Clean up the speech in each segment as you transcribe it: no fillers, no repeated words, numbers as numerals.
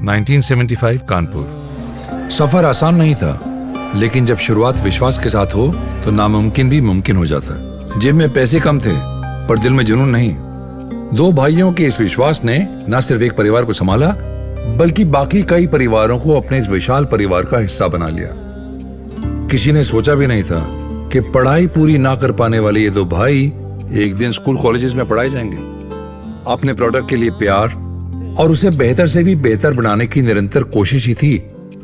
1975 कानपुर। सफर आसान नहीं था, लेकिन जब शुरुआत विश्वास के साथ हो तो नामुमकिन भी मुमकिन हो जाता है। जेब में पैसे कम थे पर दिल में जुनून नहीं। दो भाइयों के इस विश्वास ने न सिर्फ एक परिवार को संभाला बल्कि बाकी कई परिवारों को अपने इस विशाल परिवार का हिस्सा बना लिया। किसी ने सोचा भी नहीं था कि पढ़ाई पूरी ना कर पाने वाले ये दो भाई एक दिन स्कूल कॉलेजेस में पढ़ाए जाएंगे। अपने प्रोडक्ट के लिए प्यार और उसे बेहतर से भी बेहतर बनाने की निरंतर कोशिश ही थी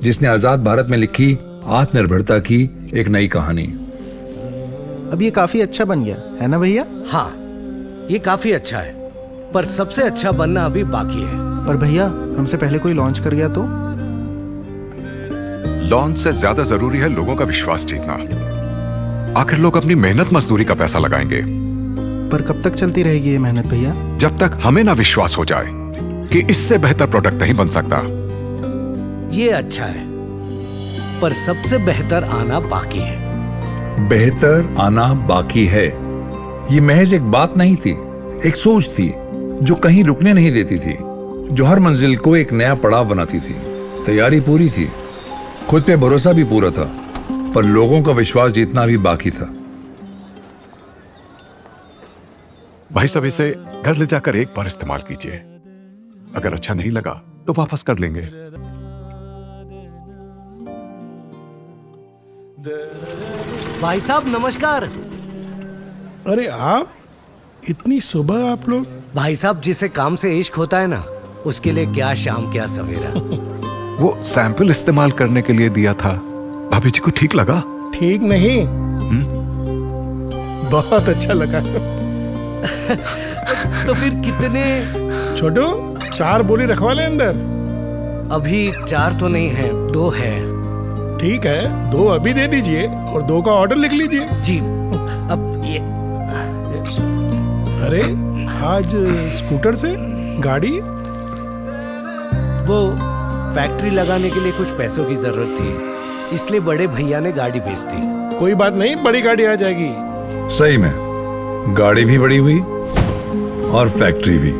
जिसने आजाद भारत में लिखी आत्मनिर्भरता की एक नई कहानी। अब ये काफी अच्छा बन गया है ना भैया? हाँ, ये काफी अच्छा है, पर सबसे अच्छा बनना अभी बाकी है। पर भैया, हमसे पहले कोई लॉन्च कर गया तो? लॉन्च से ज्यादा जरूरी है लोगों का विश्वास जीतना। आखिर लोग अपनी मेहनत मजदूरी का पैसा लगाएंगे। पर कब तक चलती रहेगी ये मेहनत भैया? जब तक हमें ना विश्वास हो जाए कि इससे बेहतर प्रोडक्ट नहीं बन सकता। ये अच्छा है, पर सबसे बेहतर आना बाकी है। बेहतर आना बाकी है, ये महज एक बात नहीं थी, एक सोच थी जो कहीं रुकने नहीं देती थी, जो हर मंजिल को एक नया पड़ाव बनाती थी। तैयारी पूरी थी, खुद पे भरोसा भी पूरा था, पर लोगों का विश्वास जीतना भी बाकी था। भाई साहब, इसे घर ले जाकर एक बार इस्तेमाल कीजिए। अगर अच्छा नहीं लगा तो वापस कर लेंगे। भाई साहब नमस्कार। अरे आप इतनी सुबह आप लोग? भाई साहब, जिसे काम से इश्क होता है ना, उसके लिए क्या शाम क्या सवेरा। वो सैंपल इस्तेमाल करने के लिए दिया था, भाभी जी को ठीक लगा? ठीक नहीं, बहुत अच्छा लगा। तो फिर कितने? छोटू, 4 बोरी रखवा ले अंदर। अभी 4 तो नहीं है, 2 है। ठीक है, 2 अभी दे दीजिए और 2 का ऑर्डर लिख लीजिए। जी, अब ये। अरे आज स्कूटर से गाड़ी? वो फैक्ट्री लगाने के लिए कुछ पैसों की जरूरत थी, इसलिए बड़े भैया ने गाड़ी भेज दी। कोई बात नहीं, बड़ी गाड़ी आ जाएगी। सही में गाड़ी भी बड़ी हुई और फैक्ट्री भी।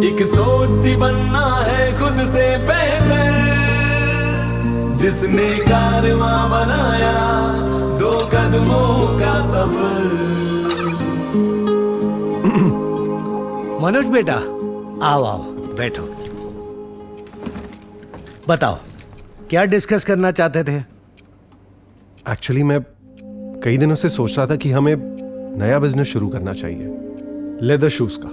एक सोच थी बनना है खुद से बेहतर, जिसने कारवां बनाया 2 कदमों का सफर। मनोज बेटा, आओ आओ बैठो। बताओ, क्या डिस्कस करना चाहते थे? एक्चुअली मैं कई दिनों से सोच रहा था कि हमें नया बिजनेस शुरू करना चाहिए, लेदर शूज का।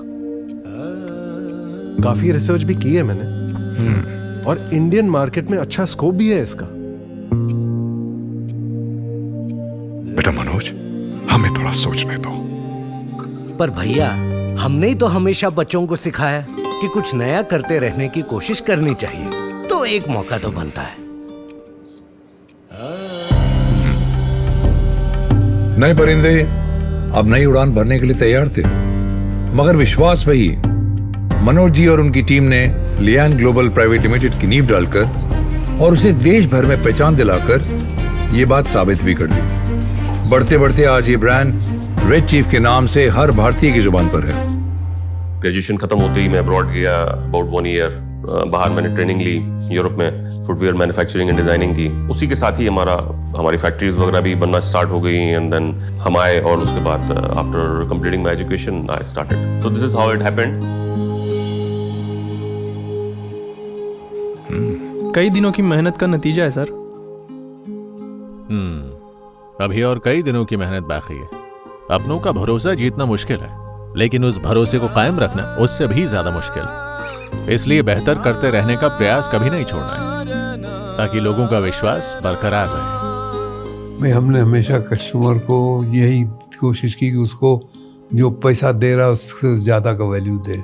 काफी रिसर्च भी की है मैंने और इंडियन मार्केट में अच्छा स्कोप भी है इसका। बेटा मनोज, हमें थोड़ा सोचने दो। पर भैया, हमने ही तो हमेशा बच्चों को सिखाया कि कुछ नया करते रहने की कोशिश करनी चाहिए, तो एक मौका तो बनता है। नए परिंदे अब नई उड़ान भरने के लिए तैयार थे, मगर विश्वास वही। मनोज जी और उनकी टीम ने लियान ग्लोबल प्राइवेट लिमिटेड की नींव डालकर और उसे देश भर में पहचान दिलाकर ये बात साबित भी कर दी। बढ़ते बढ़ते आज ये ब्रांड रेड चीफ के नाम से हर भारतीय की जुबान पर है। ग्रेजुएशन खत्म होते ही मैं अब्रॉड गया, अबाउट 1 ईयर। बाहर मैंने ट्रेनिंग ली यूरोप में, फुटवेयर मैन्युफैक्चरिंग एंड डिजाइनिंग की। उसी के साथ ही हमारी फैक्ट्रीज वगैरह भी बनना स्टार्ट हो गई एंड देन हम आए और उसके बाद after completing my education I started. So this is how it happened. कई दिनों की मेहनत का नतीजा है सर। अभी और कई दिनों की मेहनत बाकी है। अपनों का भरोसा जीतना मुश्किल है, लेकिन उस भरोसे को कायम रखना उससे भी ज्यादा मुश्किल। इसलिए बेहतर करते रहने का प्रयास कभी नहीं छोड़ना है, ताकि लोगों का विश्वास बरकरार रहे। भाई, हमने हमेशा कस्टमर को यही कोशिश की कि उसको जो पैसा दे रहा है उससे ज़्यादा का वैल्यू दे।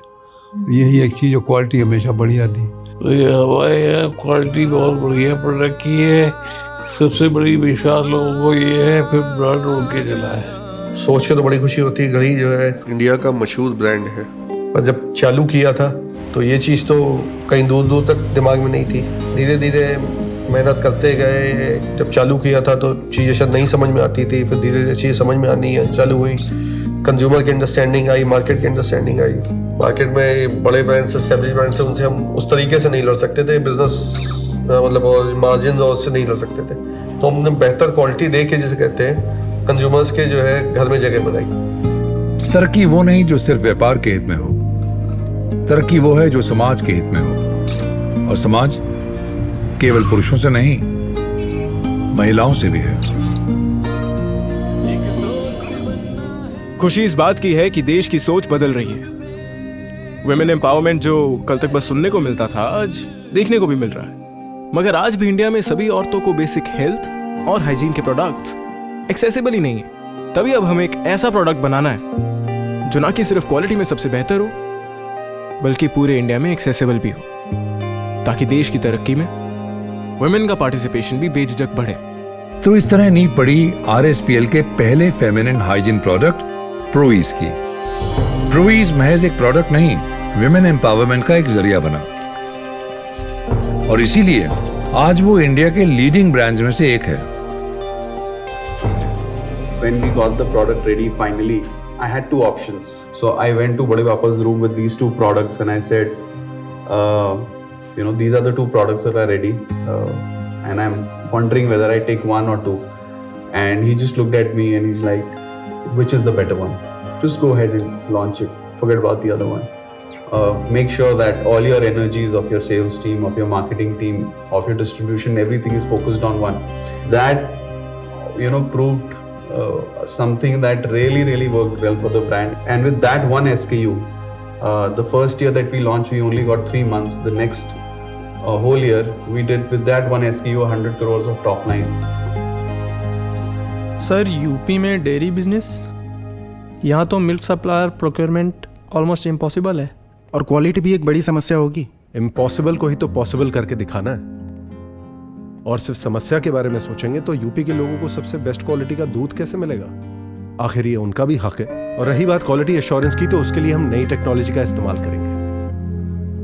यही एक चीज़, क्वालिटी हमेशा बढ़िया दी। तो ये हमारे क्वालिटी बहुत बढ़िया प्रोडक्ट की है। सबसे बड़ी विश्वास लोगों को ये है, फिर ब्रांड रोक के चला है। सोच के तो बड़ी खुशी होती है। घड़ी जो है इंडिया का मशहूर ब्रांड है, पर जब चालू किया था तो ये चीज़ तो कहीं दूर दूर तक दिमाग में नहीं थी। धीरे धीरे मेहनत करते गए। जब चालू किया था तो चीज़ें शायद नहीं समझ में आती थी, फिर धीरे धीरे चीज़ें समझ में आनी है चालू हुई। कंज्यूमर की अंडरस्टैंडिंग आई, मार्केट की अंडरस्टैंडिंग आई। मार्केट में बड़े ब्रांड्स, एस्टेब्लिश ब्रांड थे, उनसे हम उस तरीके से नहीं लड़ सकते थे, बिजनेस मतलब और मार्जिन और उससे नहीं लड़ सकते थे। तो हमने बेहतर क्वालिटी दे के, जिसे कहते हैं, कंज्यूमर्स के जो है घर में जगह बनाई। तरक्की वो नहीं जो सिर्फ व्यापार के हित में हो, तरक्की वो है जो समाज के हित में हो, और समाज केवल पुरुषों से नहीं, महिलाओं से भी है। खुशी इस बात की है कि देश की सोच बदल रही है। वुमेन एम्पावरमेंट जो कल तक बस सुनने को मिलता था, आज देखने को भी मिल रहा है। मगर आज भी इंडिया में सभी औरतों को बेसिक हेल्थ और हाइजीन के प्रोडक्ट्स एक्सेसिबल ही नहीं है। तभी अब हमें एक ऐसा प्रोडक्ट बनाना है जो ना कि सिर्फ क्वालिटी में सबसे बेहतर हो, बल्कि पूरे इंडिया में एक्सेसिबल भी हो, ताकि देश की तरक्की में वुमेन का पार्टिसिपेशन भी बेझिझक बढ़े। तो इस तरह नींव पड़ी RSPL के पहले फेमिनिन हाइजीन प्रोडक्ट प्रोईज की। प्रोईज महज एक प्रोडक्ट नहीं, विमेन एम्पावरमेंट का एक जरिया बना, और इसीलिए आज वो इंडिया के लीडिंग ब्रांड्स में से एक है। When we got the product ready finally, I had two options. So I went to Bade Papa's room with these two products and I said, these are the two products that are ready, and I'm wondering whether I take one or two. And he just looked at me and he's like, which is the better one? Just go ahead and launch it. Forget about the other one. Make sure that all your energies of your sales team, of your marketing team, of your distribution, everything is focused on one. That, proved something that really worked well for the brand. And with that one SKU, the first year that we launched, we only got 3 months. The next whole year, we did with that one SKU 100 crores of top line. Sir, UP में dairy business, यहाँ तो milk supplier procurement almost impossible है, और quality भी एक बड़ी समस्या होगी। इम्पॉसिबल को ही तो पॉसिबल करके दिखाना है। और सिर्फ समस्या के बारे में सोचेंगे तो यूपी के लोगों को सबसे बेस्ट क्वालिटी का दूध कैसे मिलेगा? आखिर ये उनका भी हक है। और रही बात क्वालिटी एश्योरेंस की, तो उसके लिए हम नई टेक्नोलॉजी का इस्तेमाल करेंगे।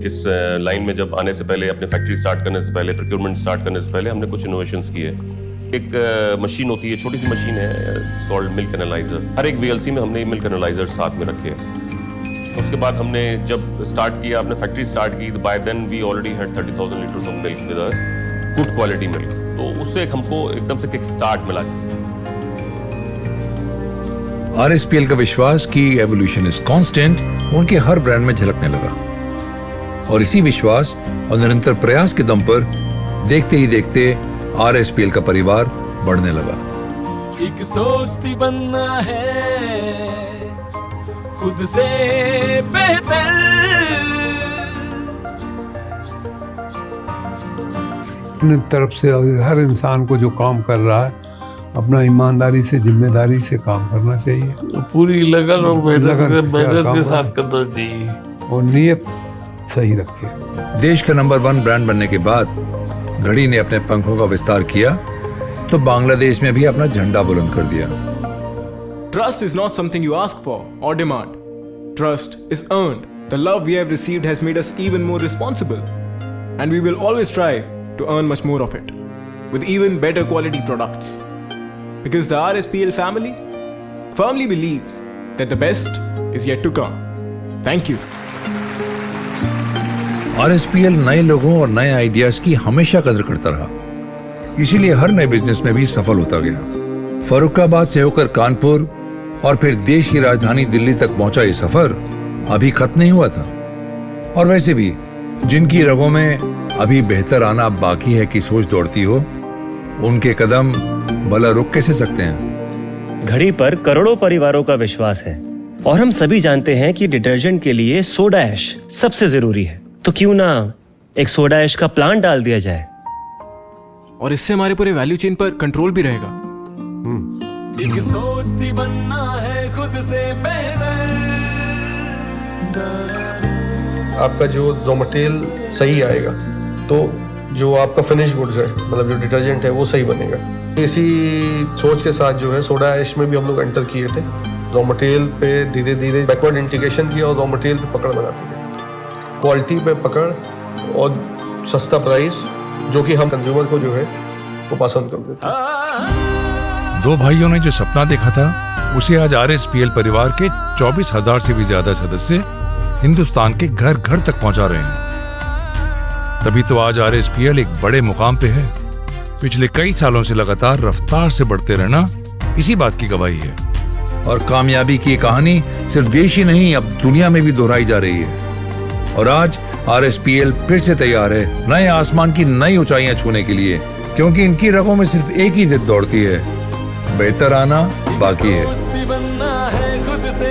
इस लाइन में जब आने से पहले, अपने फैक्ट्री स्टार्ट करने से पहले, प्रोक्योरमेंट स्टार्ट करने से पहले, हमने कुछ इनोवेशंस किए। एक मशीन होती है, छोटी सी मशीन है, इट्स कॉल्ड मिल्क एनालाइजर। हर एक VLC में हमने मिल्क एनालाइजर साथ में रखे हैं। उसके बाद हमने जब स्टार्ट किया, अपने फैक्ट्री स्टार्ट की, by then we already had 30,000 litres of milk with us, good quality milk. तो उससे एक हमको एकदम से किक स्टार्ट मिला। RSPL का विश्वास कि एवोल्यूशन इज कांस्टेंट उनके हर ब्रांड में झलकने लगा, और इसी विश्वास और निरंतर प्रयास के दम पर देखते ही देखते RSPL का परिवार बढ़ने लगा। एक सोच थी बनना है खुद से बेहतर, अपनी तरफ से हर इंसान को जो काम कर रहा है, अपना ईमानदारी से, जिम्मेदारी से काम करना चाहिए। पूरी लगन और मेहनत के साथ काम करना चाहिए, और नीयत सही रखे। देश का नंबर 1 ब्रांड बनने के बाद घड़ी ने अपने पंखों का विस्तार किया तो बांग्लादेश में भी अपना झंडा बुलंद कर दिया। Trust is not something you ask for or demand. Trust is earned. The love we have received has made us even more responsible, and we will always strive to earn much more of it with even better quality products. Because the RSPL family firmly believes that the best is yet to come. Thank you. RSPL नए लोगों और नए ideas की हमेशा कदर करता रहा, इसीलिए हर नए बिजनेस में भी सफल होता गया। फर्रुखाबाद से होकर कानपुर और फिर देश की राजधानी दिल्ली तक पहुंचा ये सफर अभी खत्म नहीं हुआ था। और वैसे भी जिनकी रगों में अभी बेहतर आना बाकी है की सोच दौड़ती हो, उनके कदम भला रुक कैसे सकते हैं? घड़ी पर करोड़ों परिवारों का विश्वास है, और हम सभी जानते हैं कि डिटर्जेंट के लिए सोडा ऐश सबसे जरूरी है। तो क्यों ना एक सोडा ऐश का प्लांट डाल दिया जाए, और इससे हमारे पूरे वैल्यू चेन पर कंट्रोल भी रहेगा। एक सोच थी बनना है खुद से बेहतर। आपका जो रॉ मटेरियल सही आएगा, तो जो आपका फिनिश गुड्स है, मतलब जो डिटर्जेंट है, वो सही बनेगा। इसी सोच के साथ जो है सोडा ऐश में भी हम लोग एंटर किए थे। रॉ मटेरियल पे धीरे धीरे बैकवर्ड इंटीग्रेशन किया और रॉ मटेरियल पे पकड़ बनाते थे। क्वालिटी पे पकड़ और सस्ता प्राइस, जो कि हम कंज्यूमर को जो है वो पसंद कर देते हैं। दो भाइयों ने जो सपना देखा था उसे आज RSPL परिवार के 24,000 से भी ज्यादा सदस्य हिंदुस्तान के घर घर तक पहुंचा रहे हैं। तभी तो आज RSPL एक बड़े मुकाम पे है। पिछले कई सालों से लगातार रफ्तार से बढ़ते रहना इसी बात की गवाही है। और कामयाबी की ये कहानी सिर्फ देश ही नहीं, अब दुनिया में भी दोहराई जा रही है। और आज RSPL फिर से तैयार है नए आसमान की नई ऊंचाइयां छूने के लिए, क्योंकि इनकी रगों में सिर्फ एक ही जिद दौड़ती है, बेहतर आना बाकी है। बनना है खुद से